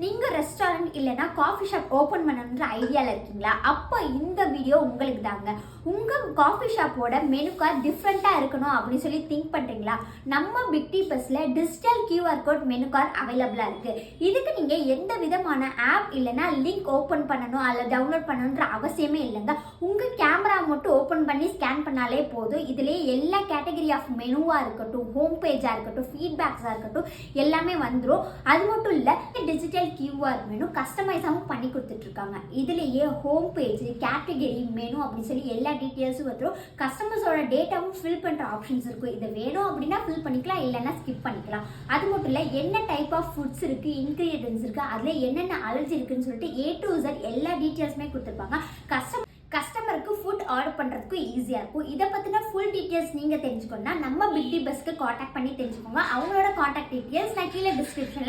நீங்க ரெஸ்டாரண்ட் இல்லைன்னா coffee shop open பண்ணணுன்ற ஐடியாவில் இருக்கீங்களா? அப்போ இந்த வீடியோ உங்களுக்கு தாங்க. உங்கள் காஃபி ஷாப்போட மெனு கார்டு டிஃப்ரெண்ட்டாக இருக்கணும் அப்படின்னு சொல்லி திங்க் பண்ணுறீங்களா? நம்ம பிக் டி பஸ்ஸில் digital QR code menu card அவைலபிளாக இருக்குது. இதுக்கு நீங்கள் எந்த விதமான ஆப் இல்லைன்னா லிங்க் ஓப்பன் பண்ணணும் அல்ல டவுன்லோட் பண்ணணுன்ற அவசியமே இல்லைங்க. உங்கள் கேமரா மட்டும் ஓப்பன் பண்ணி ஸ்கேன் பண்ணாலே போதும். இதிலே எல்லா கேட்டகரி ஆஃப் மெனுவாக இருக்கட்டும், ஹோம் பேஜாக இருக்கட்டும், ஃபீட்பேக்ஸாக இருக்கட்டும் எல்லாமே வந்துடும். அது மட்டும் இல்லை, டிஜிட்டல் QR மெனு கஸ்டமைஸாகவும் பண்ணி கொடுத்துட்ருக்காங்க. இதுலேயே ஹோம் பேஜ், கேட்டகரி, மெனு அப்படின்னு சொல்லி எல்லா டீட்டெயில்ஸும் வந்துடும். கஸ்டமர்ஸோட டேட்டாவும் ஃபில் பண்ணுற ஆப்ஷன்ஸ் இருக்கும். இதை வேணும் அப்படின்னா ஃபில் பண்ணிக்கலாம், இல்லைன்னா ஸ்கிப் பண்ணிக்கலாம். அது மட்டும் இல்லை, என்ன டைப் ஆஃப் ஃபுட்ஸ் இருக்குது, இன்க்ரீடியன்ஸ் இருக்குது, அதில் என்னென்ன அலர்ஜி இருக்குன்னு சொல்லிட்டு A to Z எல்லா டீட்டெயில்ஸுமே கொடுத்துருப்பாங்க. கஸ்டமருக்கு ஃபுட் ஆர்டர் பண்ணுறதுக்கு ஈஸியாக இருக்கும். இதை பற்றின ஃபுல் டீட்டெயில்ஸ் நீங்கள் தெரிஞ்சுக்கணும்னா நம்ம பிக் டி பஸ்க்கு காண்டாக்ட் பண்ணி தெரிஞ்சுக்கோங்க. அவங்களோட காண்டாக்ட் டீட்டெயில்ஸ் நான் கீழே டிஸ்கிரிப்ஷனில்